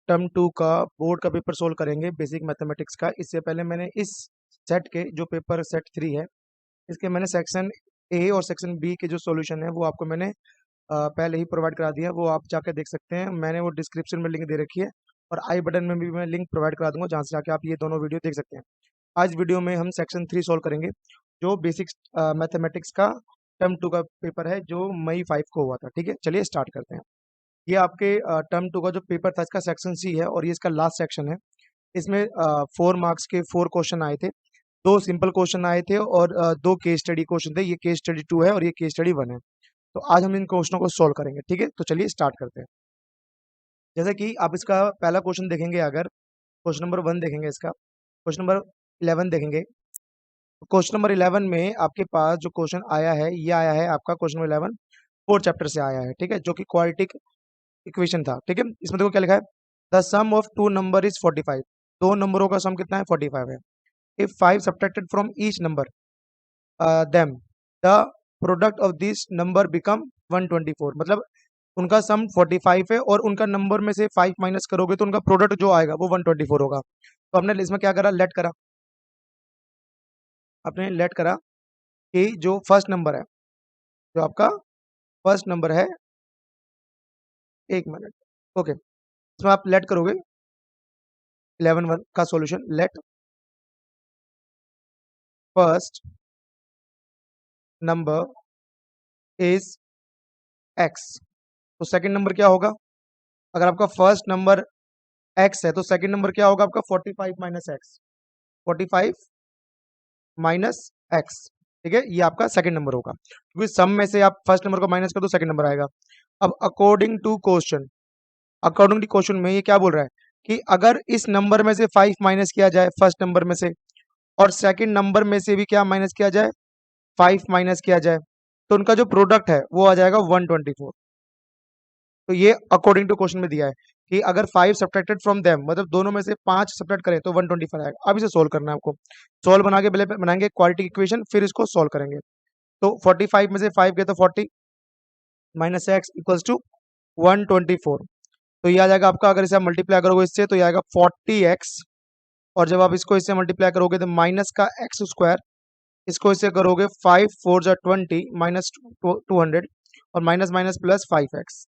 Term 2 का board का paper solve करेंगे बेसिक मैथमेटिक्स का। इससे पहले मैंने इस सेट के जो पेपर सेट 3 है, इसके मैंने सेक्शन ए और सेक्शन बी के जो सॉल्यूशन है वो आपको मैंने पहले ही प्रोवाइड करा दिया। वो आप जाकर देख सकते हैं, मैंने वो डिस्क्रिप्शन में लिंक दे रखी है और आई बटन में भी मैं लिंक प्रोवाइड करा दूंगा, जहाँ से जाके आप ये दोनों वीडियो देख सकते हैं। आज वीडियो में हम सेक्शन 3 सॉल्व करेंगे, जो बेसिक मैथमेटिक्स का टर्म 2 का पेपर है, जो मई 5 को हुआ था। ठीक है, चलिए स्टार्ट करते हैं। ये आपके टर्म 2 का जो पेपर था, इसका सेक्शन सी है और ये इसका लास्ट सेक्शन है। इसमें 4 मार्क्स के 4 क्वेश्चन आए थे, 2 सिंपल क्वेश्चन आए थे और 2 केस स्टडी क्वेश्चन थे। ये केस स्टडी 2 है और ये केस स्टडी 1 है। तो आज हम इन क्वेश्चनों को सॉल्व करेंगे। ठीक है, तो चलिए स्टार्ट करते हैं। जैसे कि आप इसका पहला क्वेश्चन देखेंगे, अगर क्वेश्चन नंबर 1 देखेंगे, इसका क्वेश्चन नंबर 11 देखेंगे। क्वेश्चन नंबर 11 में आपके पास जो क्वेश्चन आया है, ये आया है आपका क्वेश्चन नंबर 11 4 चैप्टर से आया है। ठीक है, जो कि क्वाड्रेटिक इक्वेशन था। ठीक है, इसमें देखो क्या लिखा है, the sum of two number is 45। दो नंबरों का सम कितना है, 45 है। If 5 subtracted from each number them the product of this number become 124। मतलब उनका सम 45 है और उनका नंबर में से 5 माइनस करोगे तो उनका प्रोडक्ट जो आएगा वो 124 होगा। तो हमने इसमें क्या करा, लेट करा। आपने लेट करा कि जो फर्स्ट नंबर है, जो आपका फर्स्ट नंबर है, 1 मिनट, ओके, इसमें आप लेट करोगे 11 का solution. Let first number is x. तो सेकंड नंबर क्या होगा, अगर आपका फर्स्ट नंबर एक्स है तो सेकंड नंबर क्या होगा आपका 45 माइनस एक्स, 45 माइनस एक्स। ठीक है, ये आपका सेकंड नंबर होगा, क्योंकि सम में से आप फर्स्ट नंबर को माइनस कर दो, सेकंड नंबर आएगा। अब अकॉर्डिंग टू क्वेश्चन में ये क्या बोल रहा है कि अगर इस नंबर में से 5 माइनस किया जाए फर्स्ट नंबर में से, और सेकंड नंबर में से भी क्या माइनस किया जाए, 5 माइनस किया जाए, तो उनका जो प्रोडक्ट है वो आ जाएगा 124। तो ये अकॉर्डिंग टू क्वेश्चन में दिया है कि अगर 5 सब्ट्रैक्टेड फ्रॉम देम, मतलब दोनों में से 5 सब्ट्रैक्ट करें तो 125 आएगा। अब इसे सोल्व करना है आपको। सोल्व बना के पहले बनाएंगे क्वाड्रेटिक इक्वेशन, फिर इसको सोल्व करेंगे। तो 45 में से 5 गए तो 40 माइनस एक्स इक्वल्स टू 124। तो ये आ जाएगा आपका, अगर इसे आप मल्टीप्लाई करोगे इससे तो ये आएगा 40x, और जब आप इसको इससे मल्टीप्लाई करोगे तो माइनस का एक्स स्क्वायर, इसको इससे करोगे 5 4 जा 20 माइनस 200, और माइनस माइनस प्लस 5x,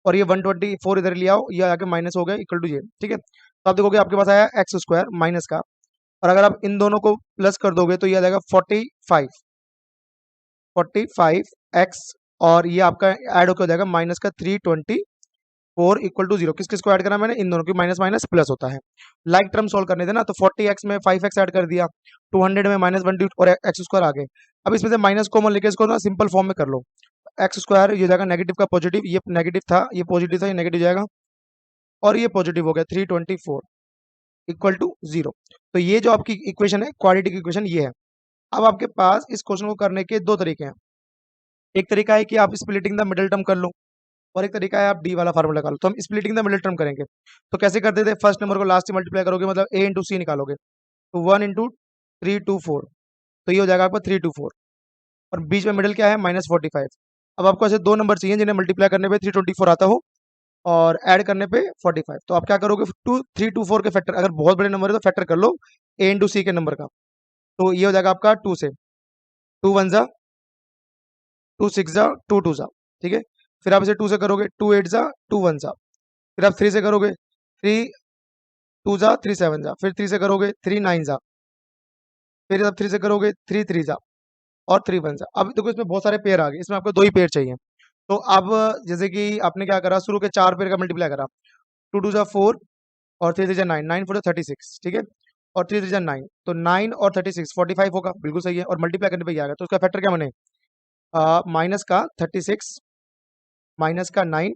और ये 124 इधर ले आओ, ये आगे माइनस हो गया इक्वल टू ये। ठीक है, तो आप देखोगे आपके पास आया एक्स स्क्वायर माइनस का, और अगर आप इन दोनों को प्लस कर दोगे तो ये आ जाएगा 45 एक्स, और ये आपका ऐड होकर हो जाएगा माइनस का 324 इक्वल टू 0। किस किस को ऐड करा मैंने, इन दोनों की, माइनस माइनस प्लस होता है। लाइक टर्म सोल्व करने थे ना, तो 40x में 5x ऐड कर दिया, 200 में माइनस 1 और एक्स स्क्वायर आ गए। अब इसमें से माइनस कॉमन लेके इसको ना सिंपल फॉर्म में कर लो। एक्स स्क्वायर ये जाएगा नेगेटिव का पॉजिटिव, ये नेगेटिव था, ये पॉजिटिव था, ये नेगेटिव जाएगा, और ये पॉजिटिव हो गया 324 इक्वल टू 0। तो ये जो आपकी इक्वेशन है, क्वाड्रेटिक इक्वेशन ये है। अब आपके पास इस क्वेश्चन को करने के दो तरीके हैं। एक तरीका है कि आप स्प्लिटिंग द मिडिल टर्म कर लो, और एक तरीका है आप डी वाला फार्मूला निकालो। तो हम स्प्लिटिंग द मिडिल टर्म करेंगे। तो कैसे करते थे, फर्स्ट नंबर को लास्ट से मल्टीप्लाई करोगे, मतलब ए इंटू सी निकालोगे, तो 1 इंटू 324, तो ये हो जाएगा आपका 324, और बीच में मिडिल क्या है, -45। अब आपको ऐसे दो नंबर चाहिए जिन्हें मल्टीप्लाई करने पे 324 आता हो और ऐड करने पे 45। तो आप क्या करोगे, 324 के फैक्टर, अगर बहुत बड़े नंबर है तो फैक्टर कर लो ए इंटू सी के नंबर का। तो ये हो जाएगा आपका 2 से, 2 1 जा, 2 6 जा, 2 2 जा। ठीक है, फिर आप इसे 2 से करोगे, 2 8 जा, 2 1 जा। फिर आप 3 से करोगे, 3 2 जा, 3 7 जा। फिर 3 से करोगे, 3 9 जा। फिर आप 3 से करोगे, 3 3 जा, और 3 1 जा। अब देखो इसमें बहुत सारे पेयर आ गए, इसमें आपको दो ही पेयर चाहिए। तो अब जैसे कि आपने क्या करा, शुरू के 4 पेयर का मल्टीप्लाई करा, 2 2 जा 4, और 3 3 जा 9, 9 4 जा 36। ठीक है, और 3 3 जा 9, तो 9 और 36 45 होगा, बिल्कुल सही है। और मल्टीप्लाई करने पे क्या आ गया, तो उसका फैक्टर क्या बने, माइनस का 36 माइनस का 9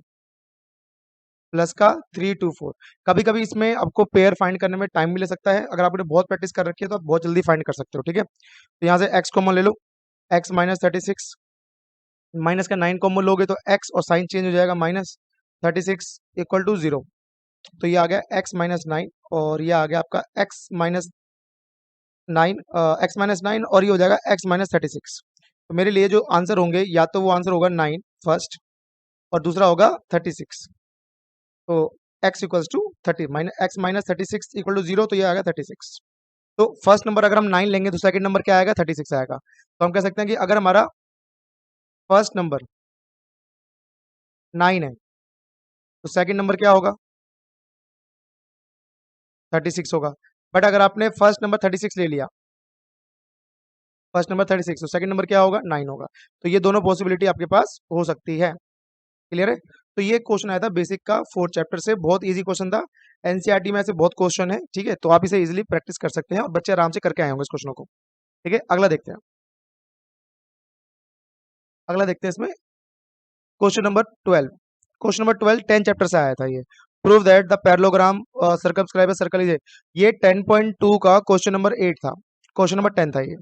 प्लस का 324। कभी कभी इसमें आपको पेयर फाइंड करने में टाइम भी ले सकता है, अगर आपने बहुत प्रैक्टिस कर रखी है तो आप बहुत जल्दी फाइंड कर सकते हो। ठीक है, तो यहाँ से x कॉमन ले लो, x माइनस 36 माइनस का 9 कॉमन लोगे तो x और साइन चेंज हो जाएगा, -36 इक्वल टू 0। तो ये आ गया x-9, और ये आ गया आपका x-9, और ये हो जाएगा x-36। तो मेरे लिए जो आंसर होंगे, या तो वो आंसर होगा 9 फर्स्ट, और दूसरा होगा 36। तो x equals to 30 minus x minus 36 equal to 0, तो ये आएगा 36। तो फर्स्ट नंबर अगर हम 9 लेंगे तो सेकंड नंबर क्या आएगा, 36 आएगा। तो हम कह सकते हैं कि अगर हमारा फर्स्ट नंबर 9 है तो सेकंड नंबर क्या होगा, 36 होगा। बट अगर आपने फर्स्ट नंबर 36 ले लिया, फर्स्ट नंबर 36 तो सेकंड नंबर क्या होगा, 9 होगा। तो ये दोनों पॉसिबिलिटी आपके पास हो सकती है। क्लियर है। तो ये क्वेश्चन आया था बेसिक का 4th चैप्टर से, बहुत इजी क्वेश्चन था। एनसीईआरटी में ऐसे बहुत क्वेश्चन है, ठीक है, तो आप इसे इजीली प्रैक्टिस कर सकते हैं और बच्चे आराम से करके आए होंगे इस क्वेश्चनों को। ठीक है, अगला देखते हैं। अगला देखते हैं इसमें question number 12। Question number 12 10 chapter से आया था ये। Prove that the parallelogram circumscribe circle is, ये 10.2 का क्वेश्चन नंबर 8 था, क्वेश्चन नंबर 10 था ये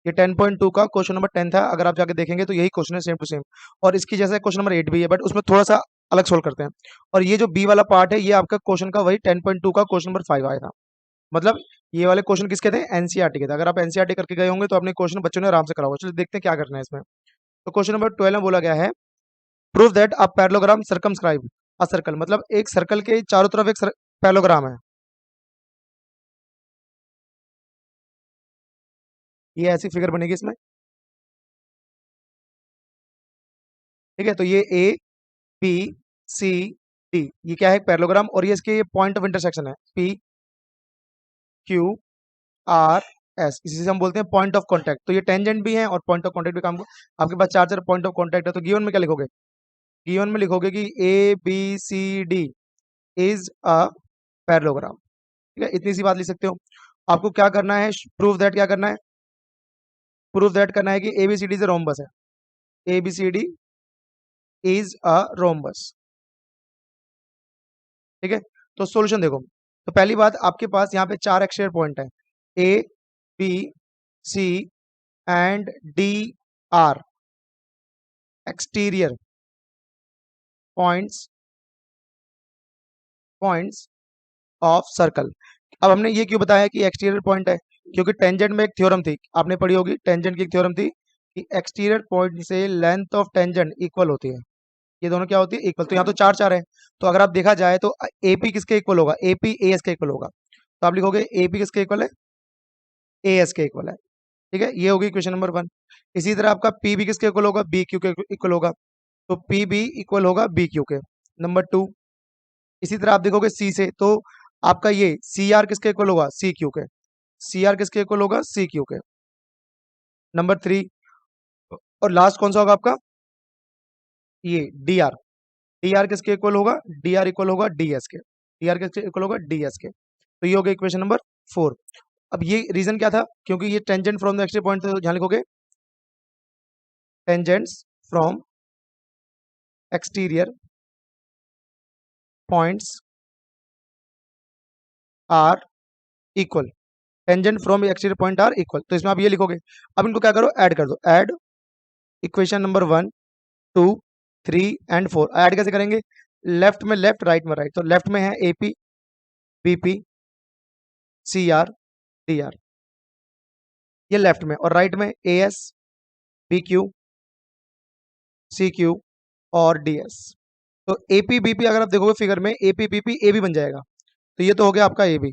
10.2 का क्वेश्चन नंबर 10 था। अगर आप जाके देखेंगे तो यही क्वेश्चन है सेम टू सेम, और इसकी जैसे क्वेश्चन नंबर 8 भी है, बट उसमें थोड़ा सा अलग सोल्व करते हैं। और ये जो बी वाला पार्ट है ये आपका क्वेश्चन का वही 10.2 का क्वेश्चन नंबर 5 आया था। मतलब ये वाले क्वेश्चन किसके थे, एनसीईआरटी के थे। अगर आप एनसीईआरटी करके गए होंगे तो अपने क्वेश्चन बच्चों ने आराम से करा होगा। चलिए देखते हैं क्या करना है इसमें। तो क्वेश्चन नंबर 12 में बोला गया है, prove that a parallelogram circumscribe a circle, मतलब एक सर्कल के चारों तरफ एक पैरेललोग्राम है। ये ऐसी फिगर बनेगी इसमें, ठीक है। तो ये ए बी सी डी, ये क्या है, पैरेललोग्राम, और ये इसके पॉइंट ऑफ इंटरसेक्शन है पी क्यू आर एस, इसी से हम बोलते हैं पॉइंट ऑफ कांटेक्ट। तो ये टेंजेंट भी है और पॉइंट ऑफ कांटेक्ट भी काम को, आपके पास चार चार पॉइंट ऑफ कांटेक्ट है। तो गिवन में क्या लिखोगे, गिवन में लिखोगे कि A B C D is a parallelogram. ठीक है, इतनी सी बात लिख सकते हो। आपको क्या करना है, प्रूफ दैट, क्या करना है, प्रूफ दैट करना है कि ए बी सी डी से रोम्बस है, A B C D is a rhombus. ठीक है, तो सॉल्यूशन देखो। तो पहली बात, आपके पास यहाँ पे चार एक्सटीरियर पॉइंट है, A B C and D are exterior points points of circle. अब हमने ये क्यों बताया कि एक्सटीरियर पॉइंट है, क्योंकि टेंजेंट में एक थ्योरम थी, आपने पढ़ी होगी, टेंजेंट की एक थ्योरम थी कि एक्सटीरियर पॉइंट से लेंथ ऑफ टेंजेंट इक्वल होती है। ये दोनों क्या होती है, इक्वल। तो यहाँ तो चार चार है, तो अगर आप देखा जाए तो एपी किसके इक्वल होगा, एपी ए एस के इक्वल होगा। तो आप लिखोगे एपी किसके इक्वल है, ए एस के इक्वल है। ठीक है, ये होगी क्वेश्चन नंबर 1। इसी तरह आपका पी बी किसके इक्वल होगा, बी क्यू के इक्वल होगा। तो पी बी इक्वल होगा बी क्यू के, नंबर 2। इसी तरह आप देखोगे सी से, तो आपका ये सी आर किसके इक्वल होगा, सी क्यू के, सी आर किसके इक्वल होगा, सी क्यू के, नंबर 3। और लास्ट कौन सा होगा आपका, ये डी आर, डी आर किसके इक्वल होगा, डी आर इक्वल होगा डी एस के, डी आर किसके इक्वल होगा, डी एस के। तो ये हो गया इक्वेशन नंबर 4। अब ये रीजन क्या था, क्योंकि ये tangent from the extreme point, तो ध्यान लिखोगे tangents from exterior points are equal, tangent from exterior point are equal. तो इसमें आप ये लिखोगे। अब इनको क्या करो, ऐड कर दो, add equation number 1 2 3 and 4। Add कैसे करेंगे, लेफ्ट में लेफ्ट, राइट में राइट। तो लेफ्ट में है AP BP C R D R, ये लेफ्ट में, और राइट में A S B Q C Q और डी एस। तो एपी बीपी अगर आप देखोगे फिगर में, एपी बीपी ए बी बन जाएगा, तो ये तो हो गया आपका ए बी,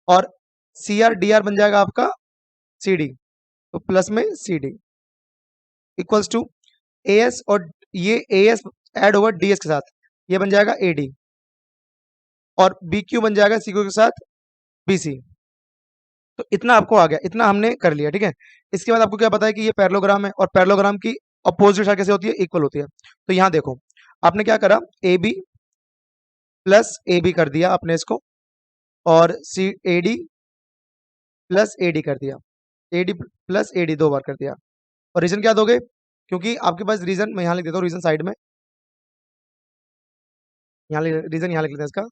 और सी आर डी आर बन जाएगा आपका सी डी, तो प्लस में C D equals to A S, और ये ए एस एड होगा डी एस के साथ, ये बन जाएगा ए डी, और बी क्यू बन जाएगा सी क्यू के साथ बी सी। तो इतना आपको आ गया, इतना हमने कर लिया। ठीक है, इसके बाद आपको क्या पता है कि ये पैरेललोग्राम है, और पैरेललोग्राम की अपोजिट साइड कैसे होती है, इक्वल होती है। तो यहाँ देखो, आपने क्या करा, A B plus A B कर दिया आपने इसको, और C A D plus A D कर दिया, A D plus A D 2 बार कर दिया। और रीजन क्या दोगे, क्योंकि आपके पास रीजन मैं यहाँ लिख देता हूँ, रीजन साइड में, यहाँ रीजन यहाँ लिख लेते हैं इसका,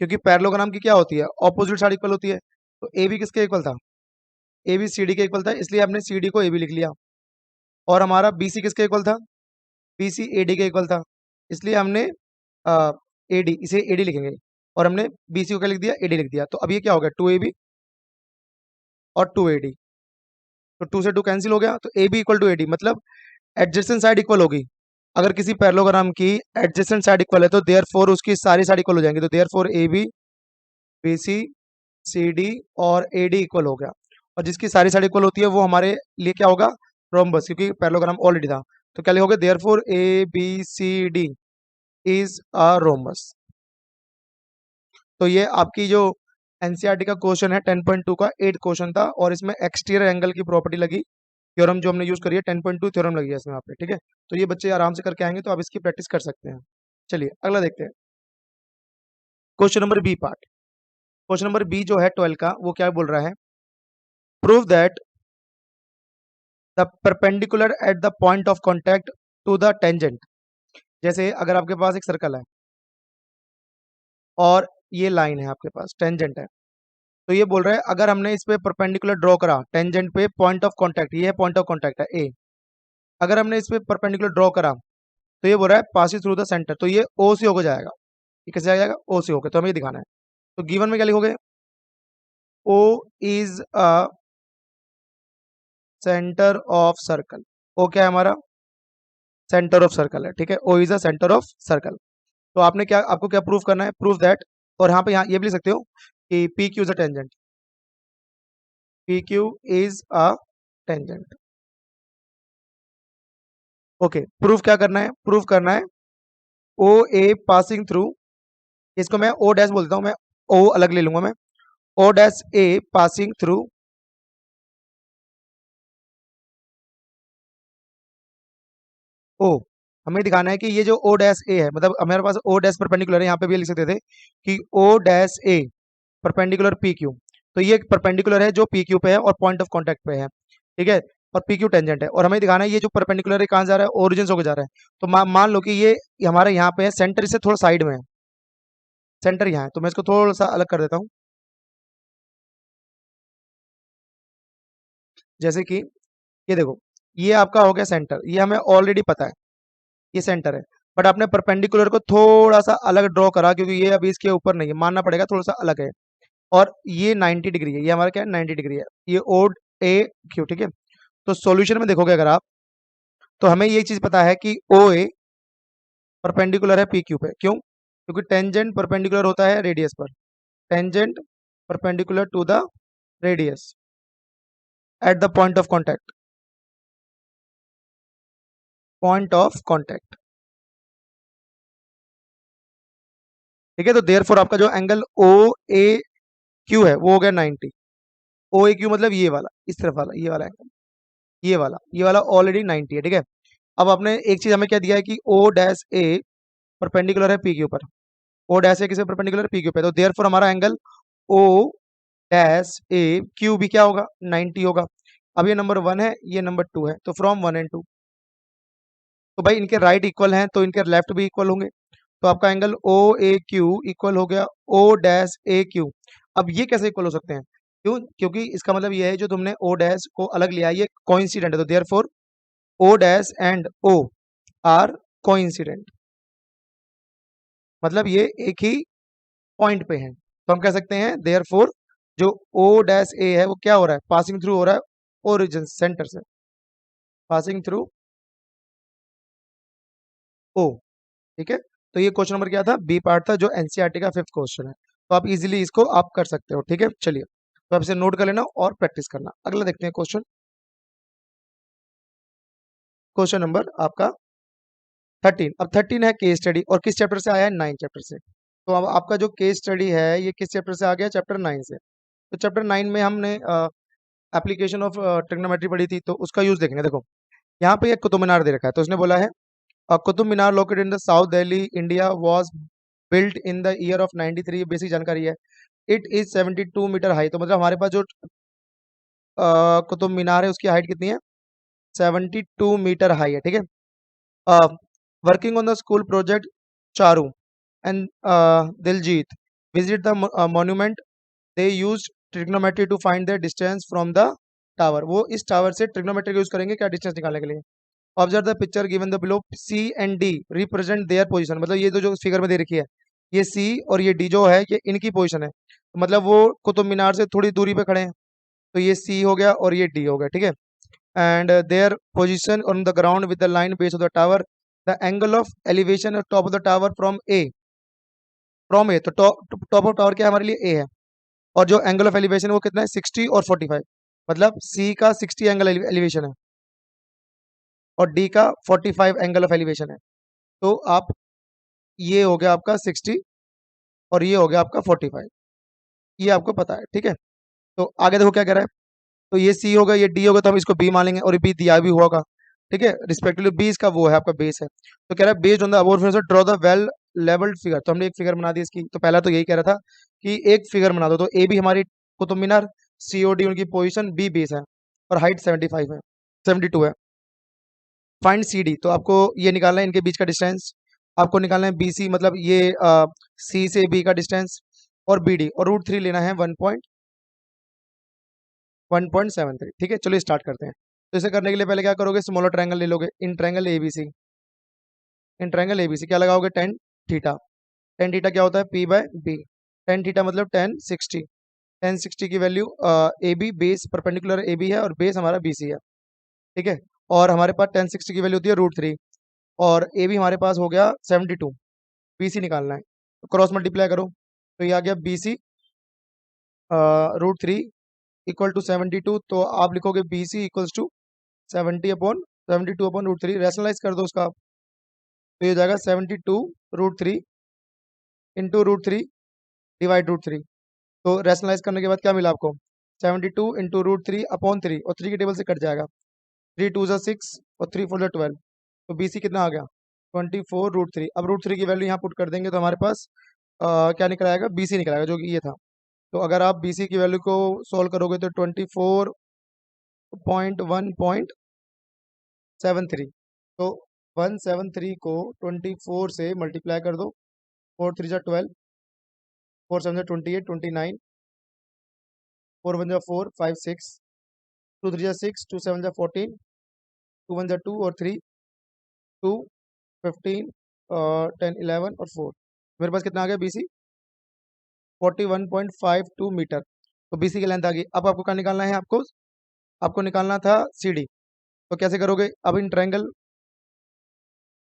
क्योंकि पैरेललोग्राम की क्या होती है, ऑपोजिट साइड इक्वल होती है। तो ए बी किसके इक्वल था, ए बी सी डी के इक्वल था, इसलिए हमने सी डी को ए बी लिख लिया। और हमारा बी सी किसके इक्वल था, बी सी ए डी के इक्वल था, इसलिए हमने ए डी, इसे ए डी लिखेंगे, और हमने बी सी को क्या लिख दिया, ए डी लिख दिया। तो अब ये क्या हो गया, 2 ए बी और 2 ए डी, तो 2 से 2 कैंसिल हो गया, तो A B equal to A D, मतलब एडजेसेंट साइड इक्वल होगी, अगर किसी पैरेललोग्राम की एडजेसेंट साइड इक्वल है तो देयर फोर उसकी सारी साइड इक्वल हो जाएंगी, तो therefore A B, B C, C D और ए डी इक्वल हो गया। और जिसकी सारी साइड इक्वल होती है वो हमारे लिए क्या होगा, रोम्बस, क्योंकि पैरेललोग्राम ऑलरेडी था। तो क्या लिखोगे, therefore A B C D is a rhombus. तो ये आपकी जो एनसीईआरटी का क्वेश्चन है 10.2 का 8 क्वेश्चन था, और इसमें एक्सटीरियर एंगल की प्रॉपर्टी लगी, थ्योरम जो हमने यूज करी है 10.2 थ्योरम लगी है इसमें आप पे, ठीक है। तो ये बच्चे आराम से करके आएंगे, तो आप इसकी प्रैक्टिस कर सकते हैं। चलिए अगला देखते हैं, question number B part. Question number B जो है 12 का, वो क्या बोल रहा है, prove that the perpendicular at the point of contact to the tangent. जैसे अगर आपके पास एक सर्कल है और ये लाइन है आपके पास, टेंजेंट है, तो ये बोल रहा है अगर हमने इस पे परपेंडिकुलर ड्रॉ करा टेंजेंट पे, पॉइंट ऑफ कांटेक्ट, ये है पॉइंट ऑफ कांटेक्ट है ए, अगर हमने इस पे परपेंडिकुलर ड्रॉ करा तो ये बोल रहा है पासिंग थ्रू द सेंटर, तो ये ओ से होकर जाएगा। ये कैसे आ जाएगा, ओ से होकर, तो हमें ये दिखाना है। तो गिवन में क्या लिखोगे, O is a centre of circle. O क्या है हमारा, सेंटर ऑफ सर्कल है, ठीक है, O is a centre of circle. तो आपने क्या, आपको क्या प्रूव करना है, प्रूव दैट, और यहाँ पे यहाँ ये भी लिख सकते हो कि P Q is a tangent, P Q is a tangent. Okay, proof क्या करना है, प्रूफ करना है ओ ए पासिंग थ्रू, इसको मैं ओ डैश बोलता हूं, मैं ओ अलग ले लूंगा मैं, O dash A passing through O. हमें दिखाना है कि ये जो ओ डैश ए है, मतलब हमारे पास ओ डैश परपेंडिकुलर है, यहाँ पे भी लिख सकते थे कि ओ डैश ए परपेंडिकुलर पी क्यू, तो ये परपेंडिकुलर है जो पी क्यू पे है और पॉइंट ऑफ कॉन्टेक्ट पे है, ठीक है, और पी क्यू टेंजेंट है, और हमें दिखाना है ये जो परपेंडिकुलर है कहाँ जा रहा है, ओरिजिन होकर जा रहा है। तो मान लो कि ये हमारे यहाँ पे है, सेंटर से थोड़ा साइड में है, सेंटर यहाँ है, तो मैं इसको थोड़ा सा अलग कर देता हूँ। जैसे कि ये देखो, ये आपका हो गया सेंटर, ये हमें ऑलरेडी पता है ये सेंटर है, बट आपने परपेंडिकुलर को थोड़ा सा अलग ड्रॉ करा, क्योंकि ये अभी इसके ऊपर नहीं है, मानना पड़ेगा थोड़ा सा अलग है, और ये 90 डिग्री है, ये हमारा क्या है 90 डिग्री है, ये ओड ए क्यू, ठीक है। तो सॉल्यूशन में देखोगे अगर आप, तो हमें ये चीज पता है कि ओ ए परपेंडिकुलर है पी क्यू पे, क्यों, क्योंकि टेंजेंट परपेंडिकुलर होता है रेडियस पर, tangent perpendicular to the radius at the point of contact, point of contact, ठीक है। तो देयरफॉर आपका जो एंगल ओ ए क्यू है वो हो गया 90, ओ ए क्यू मतलब ये वाला, इस तरफ वाला, ये वाला एंगल, ये वाला ऑलरेडी 90 है, ठीक है। अब आपने एक चीज हमें क्या दिया है कि ओ डैश ए परपेंडिकुलर है पी क्यू पर, ओ डैश ए किसे परपेंडिकुलर है पी क्यू पे, तो देयरफॉर हमारा एंगल ओ डैश ए क्यू भी क्या होगा 90 होगा। अब ये नंबर 1 है, ये नंबर 2 है, तो फ्रॉम 1 एंड 2, तो भाई इनके राइट इक्वल हैं तो इनके लेफ्ट भी इक्वल होंगे, तो आपका एंगल ओ ए क्यू इक्वल हो गया ओ डैश ए क्यू। अब ये कैसे इक्वल हो सकते हैं, क्यों, क्योंकि इसका मतलब ये है जो तुमने ओ डैश को अलग लिया ये कोइंसिडेंट है, तो therefore O dash and O are coincident, मतलब ये एक ही पॉइंट पे हैं, तो हम कह सकते हैं देयरफॉर जो ओ डैश ए है वो क्या हो रहा है, पासिंग थ्रू हो रहा है ओरिजिन सेंटर से, पासिंग थ्रू ओ, ठीक है। तो ये क्वेश्चन नंबर क्या था, बी पार्ट था, जो एनसीईआरटी का 5th क्वेश्चन है, तो आप इजीली इसको आप कर सकते हो, ठीक है। चलिए, तो आप इसे नोट कर लेना और प्रैक्टिस करना। अगला देखते हैं क्वेश्चन, क्वेश्चन नंबर आपका 13। अब 13 है केस स्टडी, और किस चैप्टर से आया है, 9 चैप्टर से। तो अब आपका जो केस स्टडी है ये किस चैप्टर से आ गया, चैप्टर 9 से। तो चैप्टर 9 में हमने एप्लीकेशन ऑफ ट्रिग्नोमेट्री पढ़ी थी, तो उसका यूज देखेंगे। देखो यहाँ पे एक कुतुब मीनार दे रखा है, तो उसने बोला है Qutub Minar located in the south Delhi India was built in the year of 93, ये बेसिक जानकारी है। इट इज 72 मीटर हाई, तो मतलब हमारे पास जो कुतुब मीनार है उसकी हाइट कितनी है, 72 मीटर हाई है, ठीक है। Working on the school project Charu and Diljit visit the monument, they use trigonometry to find the distance from the tower, वो इस टावर से ट्रिग्नोमेट्री यूज करेंगे क्या, डिस्टेंस निकालने के लिए। Observe the picture given the below, C and D represent their position, मतलब ये जो फिगर में दे रखी है ये सी और ये डी जो है ये इनकी पोजीशन है, तो मतलब वो कुतुब मीनार से थोड़ी दूरी पे खड़े हैं, तो ये सी हो गया और ये डी हो गया, ठीक है। And there position on the ground with the line base of the tower the angle of elevation of top of the tower from A, तो टॉप ऑफ टावर क्या हमारे लिए ए है, और जो एंगल ऑफ एलिवेशन है वो कितना है 60 और 45, मतलब सी का 60 एंगल एलिवेशन है और डी का 45 एंगल ऑफ एलिवेशन है। तो आप, ये हो गया आपका 60 और ये हो गया आपका 45, ये आपको पता है, ठीक है। तो आगे देखो क्या कह रहा है, तो ये सी होगा, ये डी होगा, तो हम इसको बी मान लेंगे, और ये बी दिया भी होगा, ठीक है, रिस्पेक्टिवली बी इसका वो है आपका बेस है। तो कह रहा है based on the above figure draw the well levelled figure, तो हमने एक फिगर बना दी इसकी। तो पहला तो यही कह रहा था कि एक फिगर बना दो, तो ए भी हमारी कुतुब मीनार, सी ओ डी उनकी पोजीशन, बी बेस है और हाइट 75 है, 72 है। फाइंड सी डी, तो आपको ये निकालना है इनके बीच का डिस्टेंस, आपको निकालना है बी सी, मतलब ये सी से बी का डिस्टेंस, और बी डी, और रूट 3 लेना है 1.73, ठीक है। चलो स्टार्ट करते हैं। तो इसे करने के लिए पहले क्या करोगे, स्मॉलर ट्रायंगल ले लोगे, in triangle ABC, in triangle ABC क्या लगाओगे, टेन थीटा। टेन थीटा क्या होता है, P by B. Tan theta मतलब 1060, 1060 की value, A B base perpendicular A B है और बेस हमारा बी सी है, ठीक है। और हमारे पास 1060 की वैल्यू होती है रूट 3, और ए बी हमारे पास हो गया 72, बी सी निकालना है, तो क्रॉस मल्टीप्लाई करो, तो ये आ गया B C root 3 equal to 72, तो आप लिखोगे B C equals to 72 upon root 3, rationalise कर दो उसका, तो ये हो जाएगा 72 root 3 into root 3 divide root 3। तो रैशनलाइज करने के बाद क्या मिला आपको, 72 इंटू रूट 3 अपॉन 3, और 3 की टेबल से कट जाएगा, 3 2 6 और 3 4 12, तो बी सी कितना आ गया 24 रूट 3। अब रूट 3 की वैल्यू यहाँ पुट कर देंगे तो हमारे पास क्या निकल आएगा, बी सी निकल आएगा, जो कि ये था। तो अगर आप बी सी की वैल्यू को सॉल्व करोगे तो 24.1.73, तो 173 को 24 से मल्टीप्लाई कर दो, 4 3 जा 12, 4 7 जा 28, 29, 4 1 जा 4 5 6, 2 3 जा 6, 2 7 जा 14, 2 1 जा 2 और 3 2 15 10 11 और 4, मेरे पास कितना आ गया बीसी 41.52 मीटर। तो बीसी की लेंथ आ गई। अब आपको क्या निकालना है, आपको आपको निकालना था सी डी। तो कैसे करोगे, अब इन ट्रायंगल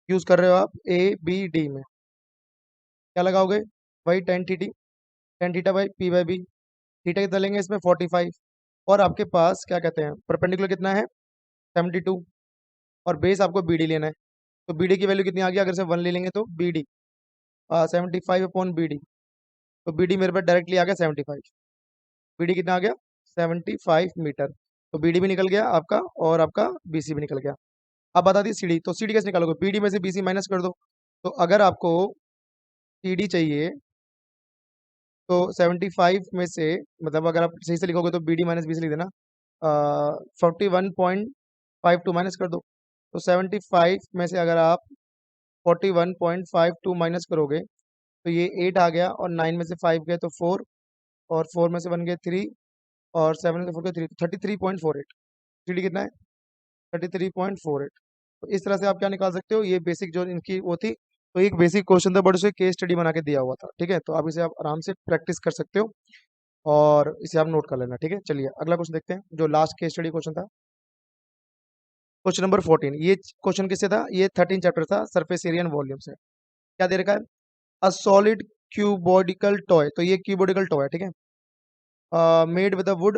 यूज कर रहे हो आप ए बी डी में, क्या लगाओगे, वही tan theta by P by B, theta कितना लेंगे इसमें 45, और आपके पास क्या कहते हैं परपेंडिकुलर कितना है 72, और बेस आपको बी डी लेना है। तो बी डी की वैल्यू कितनी आ गई, अगर से 1 ले लेंगे तो B D 75 upon B D, तो बी डी मेरे पास डायरेक्टली आ गया 75, बी डी कितना आ गया 75 मीटर। तो बी डी भी निकल गया आपका और आपका बी सी भी निकल गया। अब बता दी सी डी, तो सी डी कैसे निकालोगे, बी डी में से बी सी माइनस कर दो। तो अगर आपको सी डी चाहिए तो 75 में से, मतलब अगर आप सही से लिखोगे तो B D minus B C लिख देना, 41.52 माइनस कर दो। तो 75 में से अगर आप 41.52 माइनस करोगे तो ये 8 आ गया, और 9 में से 5 गए तो 4, और 4 में से 1 गए 3, और 7 में से 4 गए 3, 33.48, सी डी कितना है 33.48। तो इस तरह से आप क्या निकाल सकते हो, ये बेसिक जो इनकी वो थी, तो एक बेसिक क्वेश्चन था बट उसे केस स्टडी बना के दिया हुआ था, ठीक है। तो आप इसे आप आराम से प्रैक्टिस कर सकते हो और इसे आप नोट कर लेना, ठीक है। चलिए अगला क्वेश्चन देखते हैं, जो लास्ट केस स्टडी क्वेश्चन था, क्वेश्चन नंबर 14। ये क्वेश्चन किससे था, ये 13 चैप्टर था, सरफेस एरिया एंड वॉल्यूम से। क्या दे रखा है, अ सॉलिड क्यूबोडिकल टॉय, तो ये क्यूबोडिकल टॉय है, ठीक है, made with a wood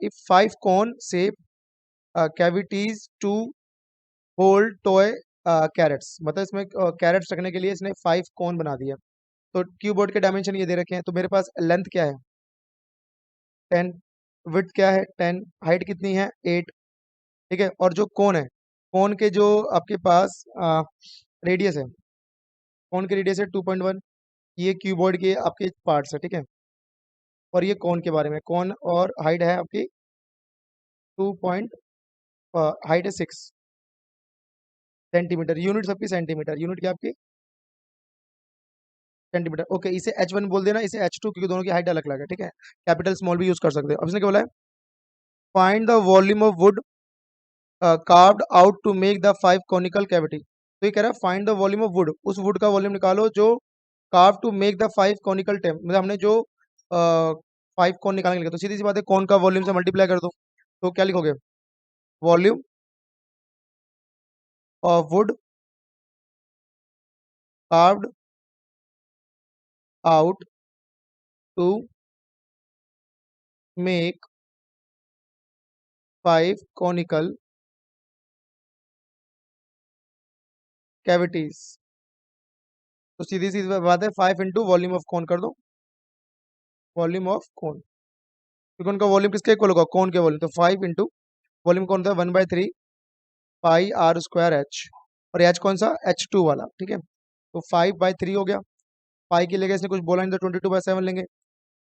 if 5 cone shape cavities to hold toy carrots, मतलब इसमें कैरेट्स रखने के लिए इसने 5 कोन बना दिया। तो क्यूबोर्ड के डायमेंशन ये दे रखे हैं, तो मेरे पास लेंथ क्या है 10, विड्थ क्या है 10, हाइट कितनी है 8, ठीक है। और जो कोन है, कोन के जो आपके पास रेडियस है, कोन के रेडियस है 2.1, ये क्यूबोर्ड के आपके पार्ट्स है, ठीक है। और ये कोन के बारे में, कोन और हाइट है आपकी 2 पॉइंट, हाइट है 6 सेंटीमीटर, यूनिट सबकी सेंटीमीटर, यूनिट क्या आपकी सेंटीमीटर, ओके। इसे H1 बोल देना, इसे H2, क्योंकि दोनों की हाइट अलग अलग है, ठीक है। कैपिटल स्मॉल भी यूज कर सकते हो। अब इसने क्या बोला है, find the volume of wood carved out to make the 5 conical cavity. तो ये कह रहा है find the volume of wood, उस वुड का वॉल्यूम निकालो जो carve to make the 5 conical टेम, मतलब हमने जो 5 कॉन निकालने के लिए, तो सीधी सी बात है कॉन का वॉल्यूम से मल्टीप्लाई कर दो, तो क्या लिखोगे, volume of would carved out to make 5 conical cavities। तो सीधी सीधी बात है, 5 इंटू वॉल्यूम ऑफ कौन कर दो, वॉल्यूम ऑफ कौन, क्योंकि उनका वॉल्यूम किसके इक्वल होगा, कौन के वॉल्यूम, तो 5 इंटू वॉल्यूम कौन था 1/3 पाई आर स्क्वायर एच, और एच कौन सा H2 वाला, ठीक है। तो 5/3 हो गया, पाई के लिए इसने कुछ बोला नहीं तो 22/7 लेंगे।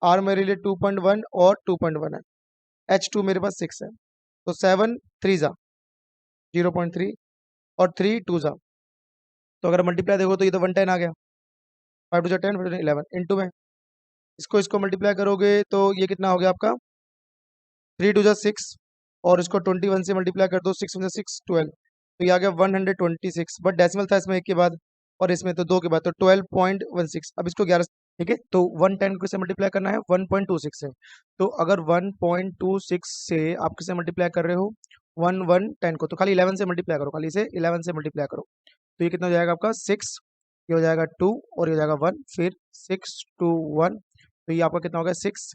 आर मेरे लिए 2.1 और 2.1 है, H2 मेरे पास 6 है, तो 7 3 जा 0.3 और 3 2 जा, तो अगर मल्टीप्लाई देखो तो ये तो 110 आ गया, 5 2 10 फिर 11 इंटू में इसको मल्टीप्लाई करोगे तो ये कितना हो गया आपका 3 2 जा 6, और इसको 21 से मल्टीप्लाई कर दो, 6 1 6 12, तो ये आ गया 126, बट डेसिमल था इसमें एक के बाद और इसमें तो दो के बाद, तो 12.16। अब इसको 11, ठीक है, तो 110 को से मल्टीप्लाई करना है 1.26 से, तो अगर 1.26 से आप किसे मल्टीप्लाई कर रहे हो 110 को, तो खाली 11 से मल्टीप्लाई करो, खाली इसे 11 से मल्टीप्लाई करो, तो ये कितना हो जाएगा आपका 6, ये हो जाएगा 2 और ये हो जाएगा 1, फिर 6 2 1, तो ये आपका कितना हो गया 6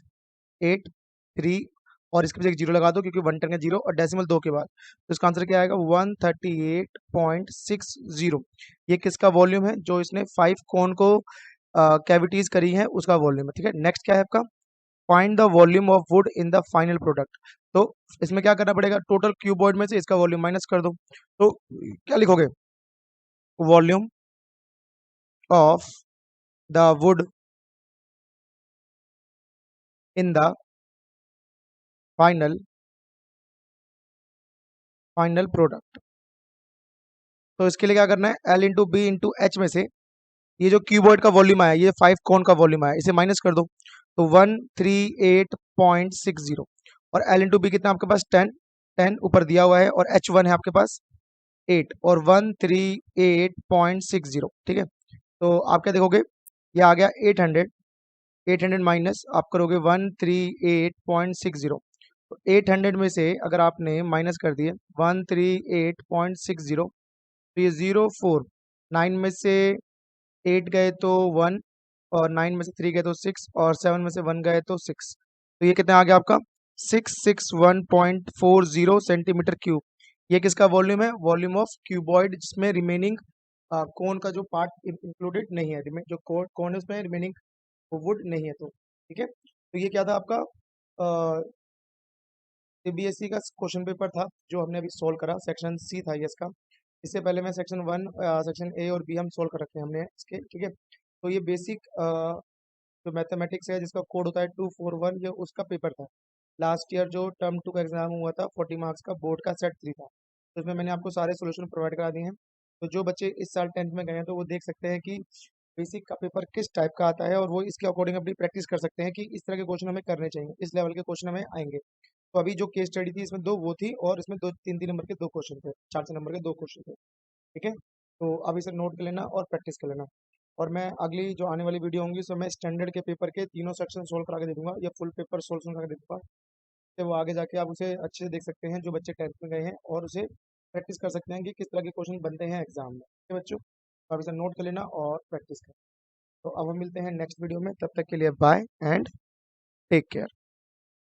8 3, और इसके पीछे एक जीरो लगा दो क्योंकि 110 का जीरो और डेसिमल दो के बाद, तो इसका आंसर क्या आएगा 138.60। ये किसका वॉल्यूम है, जो इसने 5 कोन को कैविटीज करी है उसका वॉल्यूम है, ठीक है। नेक्स्ट क्या है आपका, find the volume of would in the final product. तो इसमें क्या करना पड़ेगा, टोटल क्यूबॉइड में से इसका वॉल्यूम माइनस कर दो, तो क्या लिखोगे, volume of the wood in the final product. तो इसके लिए क्या करना है, L into B into H में से ये जो क्यूबॉइड का वॉल्यूम आया, ये 5 कोन का वॉल्यूम आया, इसे माइनस कर दो, तो 138.60, और L इंटू बी कितना आपके पास 10 10 ऊपर दिया हुआ है, और H1 है आपके पास 8 और 138.60, ठीक है। तो आप क्या देखोगे, ये आ गया 800, 800 माइनस आप करोगे 138.60, तो 800 में से अगर आपने माइनस कर दिए 138.60, तो ये 0 4, 9 में से 8 गए तो 1, और 9 में से 3 गए तो 6, और 7 में से 1 गए तो 6, तो ये कितना आ गया आपका 661.40 सेंटीमीटर क्यूब। ये किसका वॉल्यूम है, वॉल्यूम ऑफ क्यूबॉइड, जिसमें रिमेनिंग कोन का जो पार्ट इंक्लूडेड नहीं है, जो कोन है उसमें रिमेनिंग वुड नहीं है, तो ठीक है। तो ये क्या था आपका सीबीएसई का क्वेश्चन पेपर था जो हमने अभी सोल्व करा, सेक्शन सी था ये इसका। इससे पहले मैं सेक्शन 1 सेक्शन ए और बी हम सोल्व कर रखे हैं हमने इसके, ठीक है। तो ये बेसिक जो मैथमेटिक्स है जिसका कोड होता है 241, ये उसका पेपर था। लास्ट ईयर जो टर्म 2 का एग्जाम हुआ था 40 मार्क्स का, बोर्ड का सेट 3 था, तो इसमें मैंने आपको सारे सोल्यूशन प्रोवाइड करा दिए हैं। तो जो बच्चे इस साल 10th में गए हैं तो वो देख सकते हैं कि बेसिक का पेपर किस टाइप का आता है, और वो इसके अकॉर्डिंग अपनी प्रैक्टिस कर सकते हैं कि इस तरह के क्वेश्चन हमें करने चाहिए, इस लेवल के क्वेश्चन हमें आएंगे। तो अभी जो केस स्टडी थी इसमें 2 वो थी, और इसमें 2 3 नंबर के 2 क्वेश्चन थे, 4 नंबर के 2 क्वेश्चन थे, ठीक है। तो अब इसे नोट कर लेना और प्रैक्टिस कर लेना, और मैं अगली जो आने वाली वीडियो होंगी उसमें मैं स्टैंडर्ड के पेपर के तीनों सेक्शन सोल्व करा के दे दूंगा, या फुल पेपर सोल्व करा के दे दूंगा, तो वो आगे जाके आप उसे अच्छे से देख सकते हैं जो बच्चे 10th में गए हैं, और उसे प्रैक्टिस कर सकते हैं कि किस तरह के क्वेश्चन बनते हैं एग्जाम में, ठीक है बच्चों। तो आप इसे नोट कर लेना और प्रैक्टिस करें। तो अब हम मिलते हैं नेक्स्ट वीडियो में, तब तक के लिए बाय एंड टेक केयर।